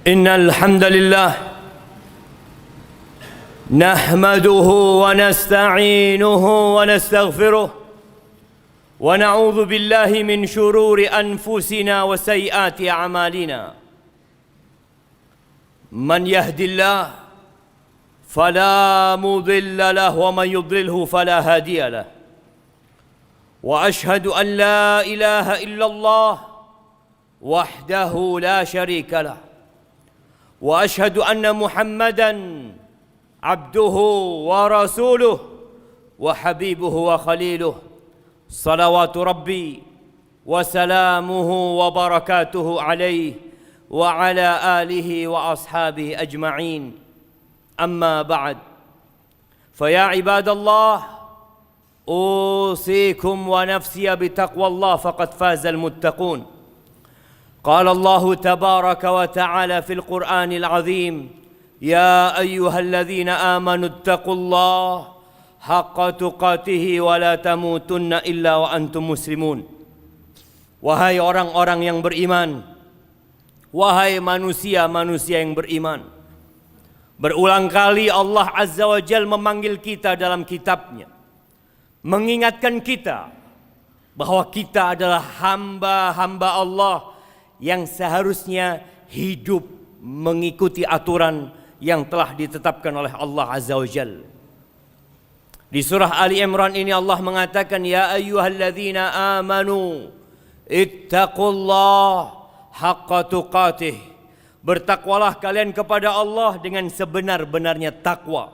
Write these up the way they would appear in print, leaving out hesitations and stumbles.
إن الحمد لله نحمده ونستعينه ونستغفره ونعوذ بالله من شرور أنفسنا وسيئات أعمالنا. من يهد الله فلا مضل له ومن يضلله فلا هادي له. وأشهد أن لا إله إلا الله وحده لا شريك له. وأشهد أن محمدًا عبده ورسوله وحبيبه وخليله صلوات ربي وسلامه وبركاته عليه وعلى آله وأصحابه أجمعين. أما بعد، فيا عباد الله، أوصيكم ونفسي بتقوى الله فقد فاز المتقون. قال الله تبارك وتعالى في القرآن العظيم: يا أيها الذين آمنوا اتقوا الله حق تقاته ولا تموتن إلا وأنتم مسلمون. Wahai orang-orang yang beriman, wahai manusia-manusia yang beriman. Berulang kali Allah Azza wa Jalla memanggil kita dalam kitabnya, mengingatkan kita bahwa kita adalah hamba-hamba Allah yang seharusnya hidup mengikuti aturan yang telah ditetapkan oleh Allah Azza wa Jalla. Di surah Ali Imran ini Allah mengatakan, ya ayyuhalladzina amanu ittaqullah haqqa tuqatih. Bertakwalah kalian kepada Allah dengan sebenar-benarnya takwa.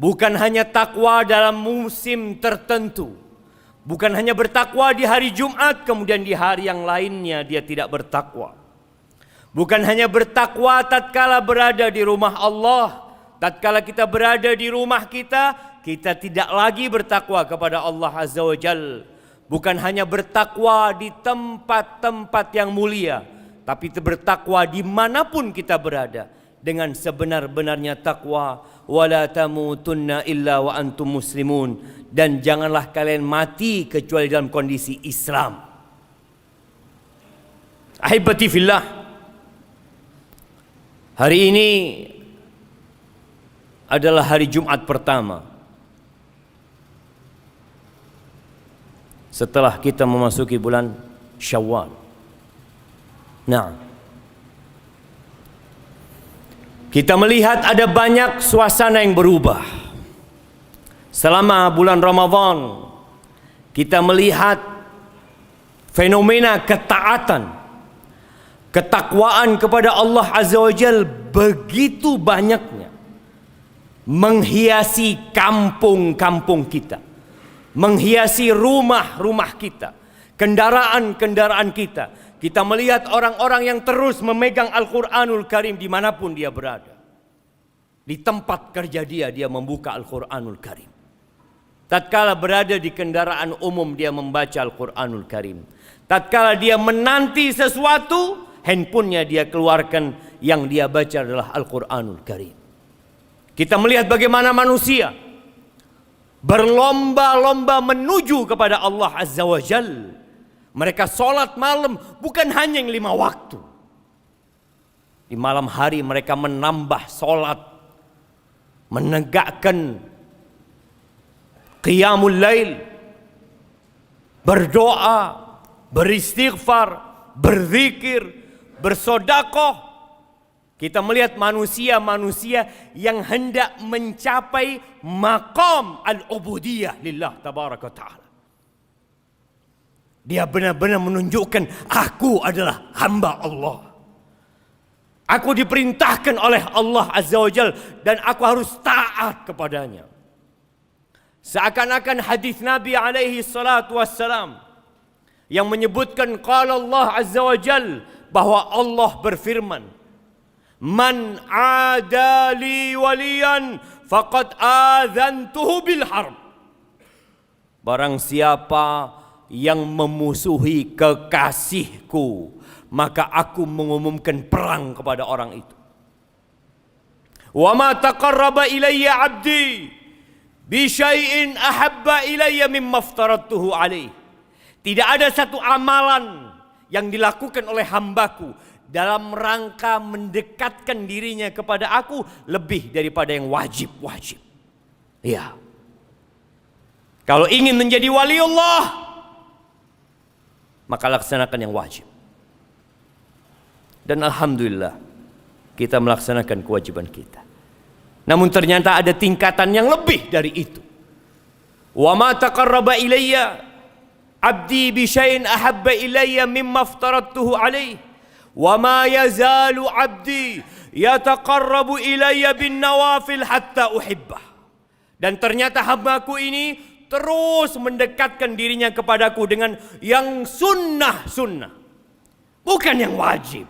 Bukan hanya takwa dalam musim tertentu, bukan hanya bertakwa di hari Jumat kemudian di hari yang lainnya dia tidak bertakwa. Bukan hanya bertakwa tatkala berada di rumah Allah, tatkala kita berada di rumah kita tidak lagi bertakwa kepada Allah Azza wa Jalla. Bukan hanya bertakwa di tempat-tempat yang mulia, tapi bertakwa dimanapun kita berada dengan sebenar-benarnya takwa. Wala tamutunna illa wa antum muslimun. Dan janganlah kalian mati kecuali dalam kondisi Islam. Ahibati fillah, hari ini adalah hari Jumat pertama setelah kita memasuki bulan Syawal. Nah, kita melihat ada banyak suasana yang berubah. Selama bulan Ramadan, kita melihat fenomena ketaatan, ketakwaan kepada Allah Azza wa Jalla begitu banyaknya menghiasi kampung-kampung kita, menghiasi rumah-rumah kita, kendaraan-kendaraan kita. Kita melihat orang-orang yang terus memegang Al-Quranul Karim dimanapun dia berada. Di tempat kerja dia membuka Al-Quranul Karim. Tatkala berada di kendaraan umum dia membaca Al-Quranul Karim. Tatkala dia menanti sesuatu, handphonenya dia keluarkan, yang dia baca adalah Al-Quranul Karim. Kita melihat bagaimana manusia berlomba-lomba menuju kepada Allah Azza wa Jalla. Mereka sholat malam bukan hanya yang 5 waktu. Di malam hari mereka menambah sholat, menegakkan qiyamul lail, berdoa, beristighfar, berzikir, bersedekah. Kita melihat manusia-manusia yang hendak mencapai maqam al-ubudiyah lillah tabaraka ta'ala. Dia benar-benar menunjukkan, aku adalah hamba Allah. Aku diperintahkan oleh Allah Azza wa Jalla dan aku harus taat kepadanya. Seakan-akan hadis Nabi alaihi salatu wassalam yang menyebutkan qala Allah Azza wa Jalla, bahwa Allah berfirman, man adali waliyan faqad adzantuhu bil harb. Barang siapa yang memusuhi kekasihku, maka aku mengumumkan perang kepada orang itu. Wa ma taqarraba ilayya 'abdi bi syai'in ahabba ilayya mimma aftaradtuhu alaih. Tidak ada satu amalan yang dilakukan oleh hambaku dalam rangka mendekatkan dirinya kepada aku lebih daripada yang wajib-wajib. Ya. Kalau ingin menjadi waliullah, maka laksanakan yang wajib. Dan alhamdulillah kita melaksanakan kewajiban kita. Namun ternyata ada tingkatan yang lebih dari itu. Wa ma taqarraba ilayya 'abdi bi syai'in ahabba ilayya mimma aftaradtuhu alayhi wa ma yazalu 'abdi yataqarrabu ilayya bin nawafil hatta uhibbah. Dan ternyata hambaku ini terus mendekatkan dirinya kepadaku dengan yang sunnah-sunnah, bukan yang wajib,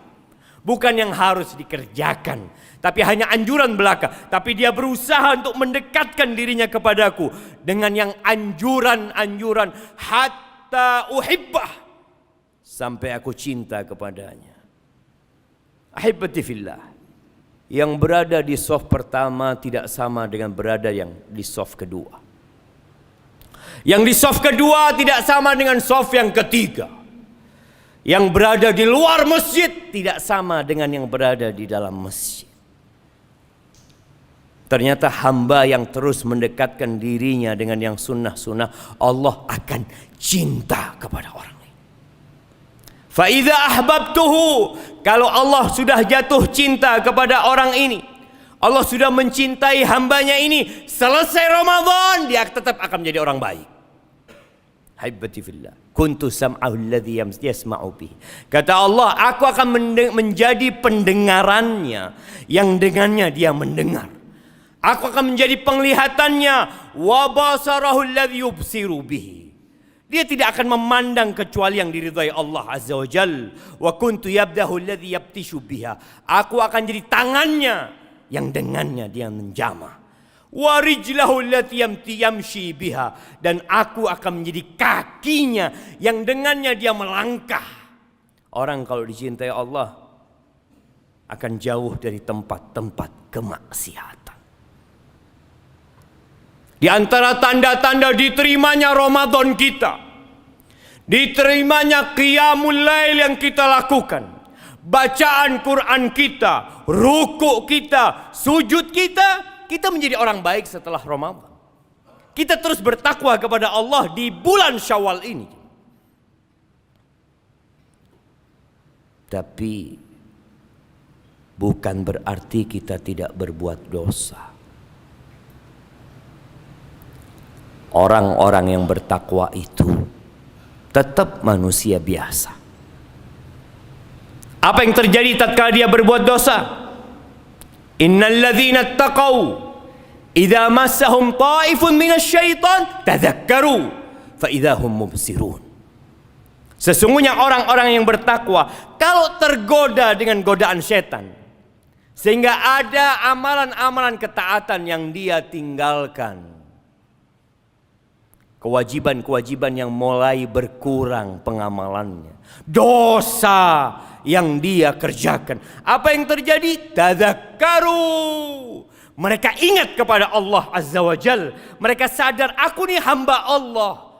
bukan yang harus dikerjakan, tapi hanya anjuran belaka. Tapi dia berusaha untuk mendekatkan dirinya kepadaku dengan yang anjuran-anjuran hatta uhibbah, sampai aku cinta kepadanya. Ahibbati fillah, yang berada di saf pertama tidak sama dengan berada yang di saf kedua. Yang di saf kedua tidak sama dengan saf yang ketiga. Yang berada di luar masjid tidak sama dengan yang berada di dalam masjid. Ternyata hamba yang terus mendekatkan dirinya dengan yang sunnah-sunnah, Allah akan cinta kepada orang ini. Fa idza ahbabtuhu, kalau Allah sudah jatuh cinta kepada orang ini, Allah sudah mencintai hambanya ini, selesai Ramadan dia tetap akan menjadi orang baik. Haibati fillah, kuntu sam'ahu alladhi yasma'u bihi. Kata Allah, aku akan menjadi pendengarannya yang dengannya dia mendengar. Aku akan menjadi penglihatannya, wa basarahu alladhi yubsiru bihi. Dia tidak akan memandang kecuali yang diridhai Allah Azza wa Jal. Wa kuntu yabdahu alladhi yabtishu biha. Aku akan jadi tangannya yang dengannya dia menjamah. Wa rijlahu allati yamshi biha, dan aku akan menjadi kakinya yang dengannya dia melangkah. Orang kalau dicintai Allah akan jauh dari tempat-tempat kemaksiatan. Di antara tanda-tanda diterimanya Ramadan kita, diterimanya qiyamul lail yang kita lakukan, bacaan Quran kita, rukuk kita, sujud kita, kita menjadi orang baik setelah Ramadan. Kita terus bertakwa kepada Allah di bulan Syawal ini. Tapi bukan berarti kita tidak berbuat dosa. Orang-orang yang bertakwa itu tetap manusia biasa. Apa yang terjadi tatkala dia berbuat dosa? Innal ladzina taqaw idza massahum ta'ifun minasyaitan tadzakkaru fa idza hum mubsirun. Sesungguhnya orang-orang yang bertakwa kalau tergoda dengan godaan setan, sehingga ada amalan-amalan ketaatan yang dia tinggalkan, kewajiban-kewajiban yang mulai berkurang pengamalannya, dosa yang dia kerjakan, apa yang terjadi? Tadzakkaru. Mereka ingat kepada Allah Azza wa Jal. Mereka sadar, aku ni hamba Allah.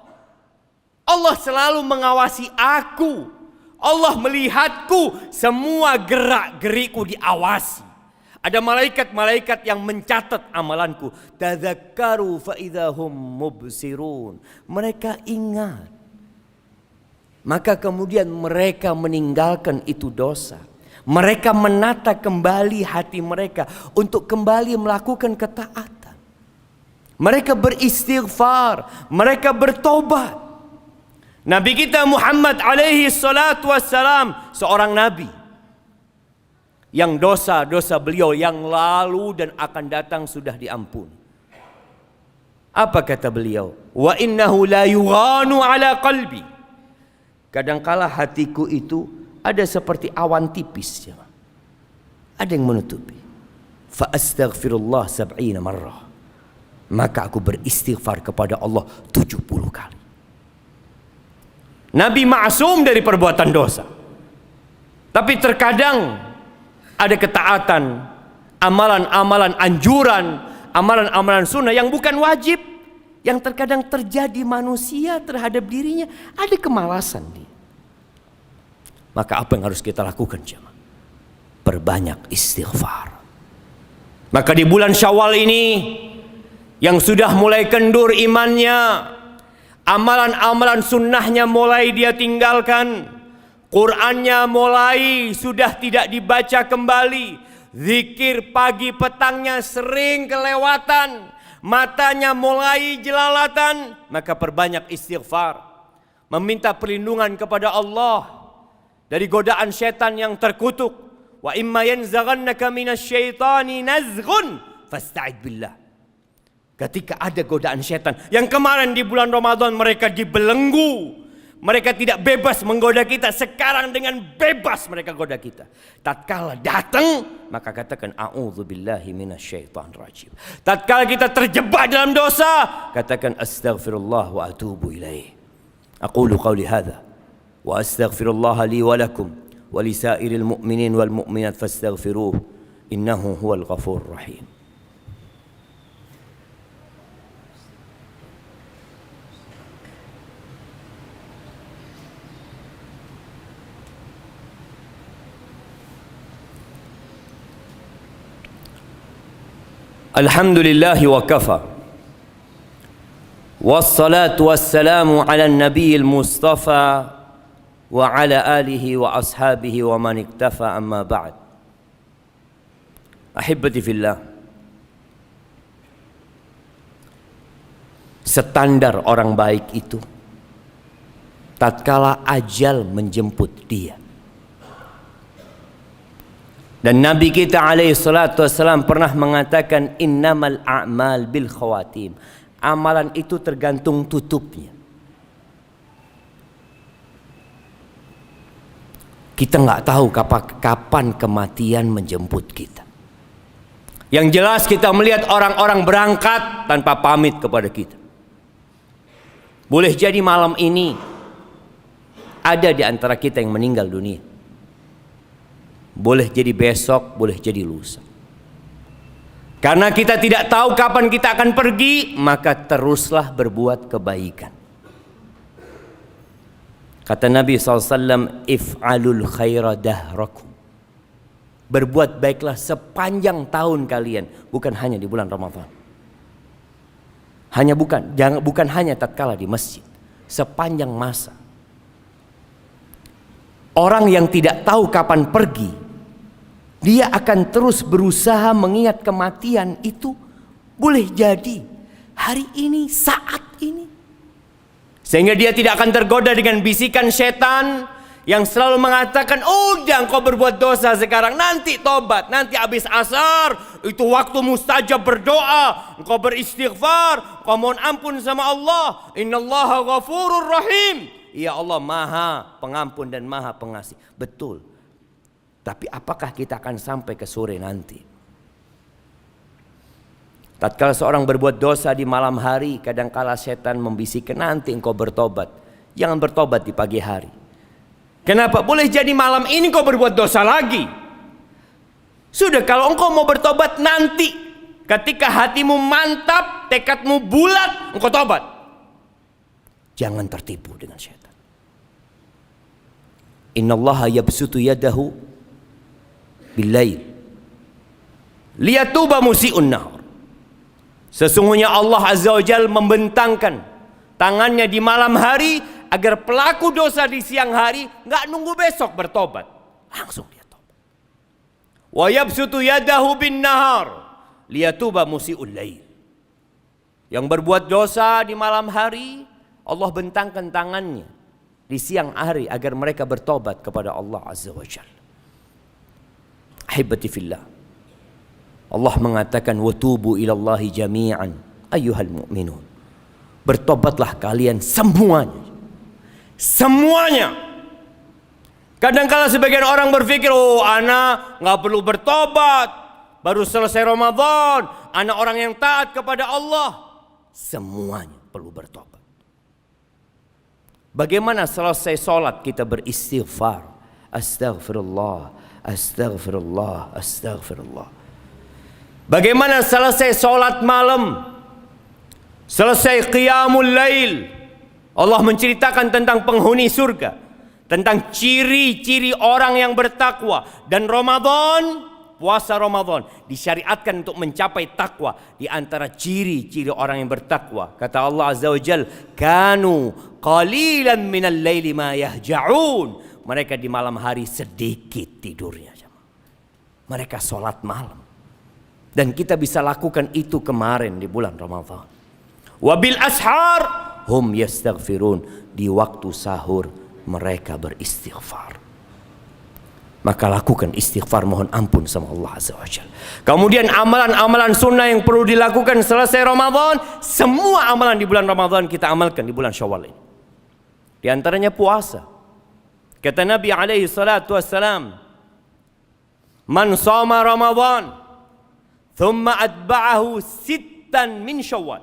Allah selalu mengawasi aku. Allah melihatku, semua gerak-gerikku diawasi. Ada malaikat-malaikat yang mencatat amalanku. Tadzakkaru fa idzahum mubsirun. Mereka ingat. Maka kemudian mereka meninggalkan itu dosa. Mereka menata kembali hati mereka untuk kembali melakukan ketaatan. Mereka beristighfar, mereka bertobat. Nabi kita Muhammad alaihi salatu wassalam, seorang nabi yang dosa-dosa beliau yang lalu dan akan datang sudah diampuni. Apa kata beliau? Wa innahu la yughanu ala qalbi. Kadangkala hatiku itu ada seperti awan tipis, ada yang menutupi. Fa astaghfirullah 70 marrah. Maka aku beristighfar kepada Allah 70 kali. Nabi ma'sum dari perbuatan dosa. Tapi terkadang ada ketaatan, amalan-amalan anjuran, amalan-amalan sunnah yang bukan wajib, yang terkadang terjadi manusia terhadap dirinya, ada kemalasan dia. Maka apa yang harus kita lakukan, jemaah? perbanyak istighfar. Maka di bulan Syawal ini yang sudah mulai kendur imannya, amalan-amalan sunnahnya mulai dia tinggalkan, Qur'annya mulai sudah tidak dibaca kembali, zikir pagi petangnya sering kelewatan, matanya mulai jelalatan, maka perbanyak istighfar, meminta perlindungan kepada Allah dari godaan setan yang terkutuk. Wa imma yanzaghannaka minasyaitani nazghun fasta'id billah. Ketika ada godaan setan yang kemarin di bulan Ramadan mereka dibelenggu, mereka tidak bebas menggoda kita, sekarang dengan bebas mereka goda kita. Tatkala datang maka katakan a'udzubillahi minasyaitonir rajim. Tatkala kita terjebak dalam dosa, katakan astaghfirullah wa atubu ilaih. Aqulu qawli hadza wa astaghfirullah li wa lakum ولسائر المؤمنين والمؤمنات فاستغفروه إنه هو الغفور الرحيم. الحمد لله وكفى والصلاة والسلام على النبي المصطفى وعلى آله وأصحابه ومن اكتفى أما بعد. Ahibati fillah, standar orang baik itu tatkala ajal menjemput dia. Dan Nabi kita alaihi salatu wassalam pernah mengatakan innamal a'mal bil khawatim. Amalan itu tergantung tutupnya. Kita nggak tahu kapan kematian menjemput kita. Yang jelas kita melihat orang-orang berangkat tanpa pamit kepada kita. Boleh jadi malam ini ada di antara kita yang meninggal dunia. Boleh jadi besok, boleh jadi lusa. Karena kita tidak tahu kapan kita akan pergi, maka teruslah berbuat kebaikan. Kata Nabi SAW, if'alul khaira dahrakum. Berbuat baiklah sepanjang tahun kalian, bukan hanya di bulan Ramadan. Bukan hanya tatkala di masjid, sepanjang masa. Orang yang tidak tahu kapan pergi, dia akan terus berusaha mengingat kematian itu. Boleh jadi hari ini, saat ini. Sehingga dia tidak akan tergoda dengan bisikan setan yang selalu mengatakan, udah engkau berbuat dosa sekarang, nanti tobat, nanti habis asar, itu waktu mustajab berdoa, engkau beristighfar, engkau mohon ampun sama Allah. Innallaha ghafurur rahim. Ya Allah maha pengampun dan maha pengasih. Betul. Tapi apakah kita akan sampai ke sore nanti? Tatkala seorang berbuat dosa di malam hari, kadangkala setan membisikkan nanti engkau bertobat. Jangan bertobat di pagi hari. Kenapa? Boleh jadi malam ini engkau berbuat dosa lagi. Sudah, kalau engkau mau bertobat nanti, ketika hatimu mantap, tekadmu bulat, engkau tobat. Jangan tertipu dengan setan. Innallaha yabsutu yadahu bil-lail liyatuba musii'un nahar. Sesungguhnya Allah Azza wa Jalla membentangkan tangannya di malam hari agar pelaku dosa di siang hari nggak nunggu besok bertobat, langsung dia tobat. Wa yabsutu yadahu bin nahar liyatuba musii'ul lail. Yang berbuat dosa di malam hari, Allah bentangkan tangannya di siang hari agar mereka bertobat kepada Allah Azza wa Jalla. Ahibati fillah, Allah mengatakan watubu ilallahi jami'an ayyuhal mu'minun. Bertobatlah kalian semuanya. Semuanya. Kadang-kala sebagian orang berpikir, oh ana nggak perlu bertobat, baru selesai Ramadan, ana orang yang taat kepada Allah. Semuanya perlu bertobat. Bagaimana selesai sholat kita beristighfar, astaghfirullah, astaghfirullah, astaghfirullah. Bagaimana selesai sholat malam, selesai qiyamul lail, Allah menceritakan tentang penghuni surga. tentang ciri-ciri orang yang bertakwa. Dan Ramadan, puasa Ramadan disyariatkan untuk mencapai takwa. Di antara ciri-ciri orang yang bertakwa, kata Allah Azza wa Jal, kanu qalilan minal laili ma yahja'un. Mereka di malam hari sedikit tidurnya. Mereka sholat malam. Dan kita bisa lakukan itu kemarin di bulan Ramadan. Wabil ashar hum yastaghfirun. Di waktu sahur mereka beristighfar. Maka lakukan istighfar, mohon ampun sama Allah Azza wa Jalla. Kemudian amalan-amalan sunnah yang perlu dilakukan selesai Ramadan. Semua amalan di bulan Ramadan kita amalkan di bulan Syawal ini. Di antaranya puasa. Kata Nabi alaihi salatu wassalam, man shoma Ramadan thumma atba'ahu sittan min Syawal.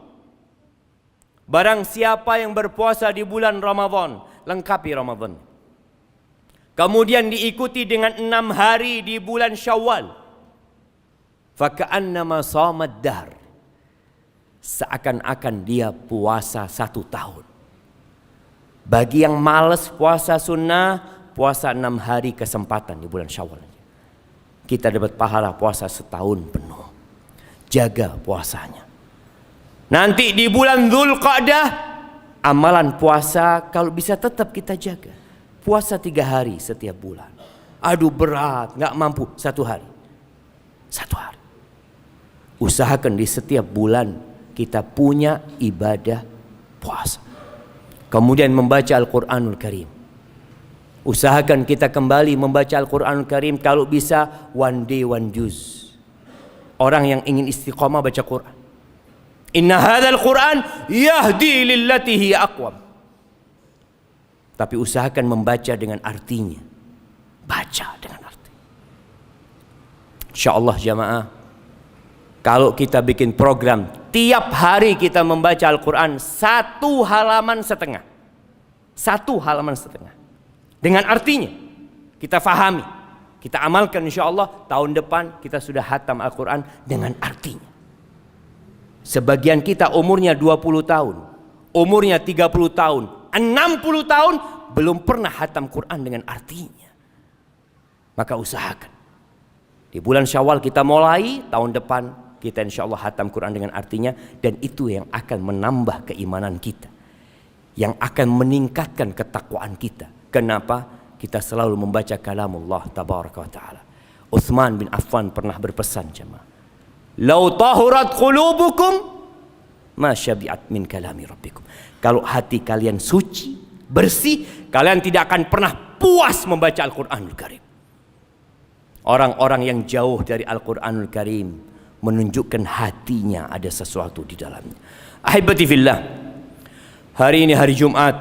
Barang siapa yang berpuasa di bulan Ramadan, lengkapi Ramadan, kemudian diikuti dengan 6 hari di bulan Syawal, faka'annama shamad dahr, seakan-akan dia puasa 1 tahun. Bagi yang malas puasa sunnah, puasa 6 hari kesempatan di bulan Syawal, kita dapat pahala puasa setahun penuh. Jaga puasanya. Nanti di bulan Dzulqa'dah, amalan puasa kalau bisa tetap kita jaga. Puasa 3 hari setiap bulan. Aduh berat, nggak mampu 1 hari. 1 hari. Usahakan di setiap bulan kita punya ibadah puasa. Kemudian membaca Al-Quranul Karim. Usahakan kita kembali membaca Al-Quranul Karim, kalau bisa one day one juz. Orang yang ingin istiqamah baca Quran. Inna hadzal Quran yahdi lillati hiya aqwam. Tapi usahakan membaca dengan artinya. Baca dengan arti. Insyaallah jamaah, kalau kita bikin program tiap hari kita membaca Al-Quran 1 halaman setengah. 1 halaman setengah. Dengan artinya kita fahami, kita amalkan, insya Allah tahun depan kita sudah hatam Al-Quran dengan artinya. Sebagian kita umurnya 20 tahun, umurnya 30 tahun, 60 tahun belum pernah hatam Quran dengan artinya. Maka usahakan di bulan Syawal kita mulai, tahun depan kita insya Allah hatam Quran dengan artinya. Dan itu yang akan menambah keimanan kita, yang akan meningkatkan ketakwaan kita. Kenapa? Kita selalu membaca kalamullah tabaraka wa ta'ala. Utsman bin Affan pernah berpesan jemaah, "Lau tahurat qulubukum ma syabi'at min kalami rabbikum." Kalau hati kalian suci, bersih, kalian tidak akan pernah puas membaca Al-Qur'anul Karim. Orang-orang yang jauh dari Al-Qur'anul Karim menunjukkan hatinya ada sesuatu di dalamnya. Ahibati fillah, hari ini hari Jumat,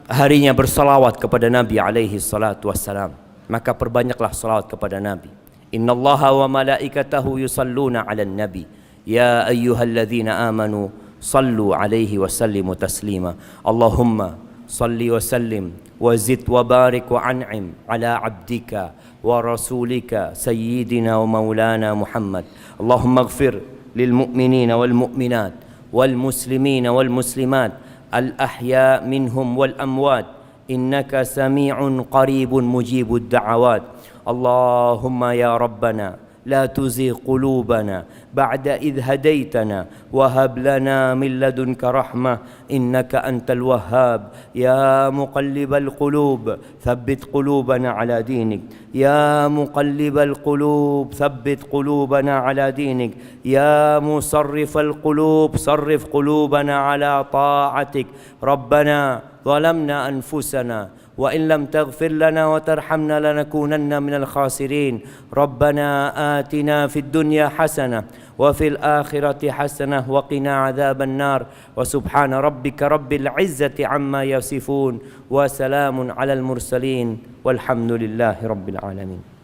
harinya bersalawat kepada Nabi alaihi salatu wassalam. Maka perbanyaklah salawat kepada Nabi. Innallaha wa malaikatahu yusalluna 'alan nabi. Ya ayyuhalladzina amanu sallu 'alaihi wa sallimu taslima. Allahumma salli wa sallim wa zid wa barik wa an'im 'ala 'abdika wa rasulika sayyidina wa maulana Muhammad. Allahumma ighfir lil mu'minina wal mu'minat wal muslimina wal muslimat الأحياء منهم والأموات إنك سميع قريب مجيب الدعوات. اللهم يا ربنا لا تزغ قلوبنا بعد إذ هديتنا وهب لنا من لدنك رحمة إنك أنت الوهاب. يا مقلب القلوب ثبت قلوبنا على دينك. يا مقلب القلوب ثبت قلوبنا على دينك. يا مصرف القلوب صرف قلوبنا على طاعتك. ربنا ظلمنا أنفسنا وإن لم تغفر لنا وترحمنا لنكونن من الخاسرين. ربنا آتنا في الدنيا حسنة وفي الآخرة حسنة وقنا عذاب النار. وسبحان ربك رب العزة عما يصفون وسلام على المرسلين والحمد لله رب العالمين.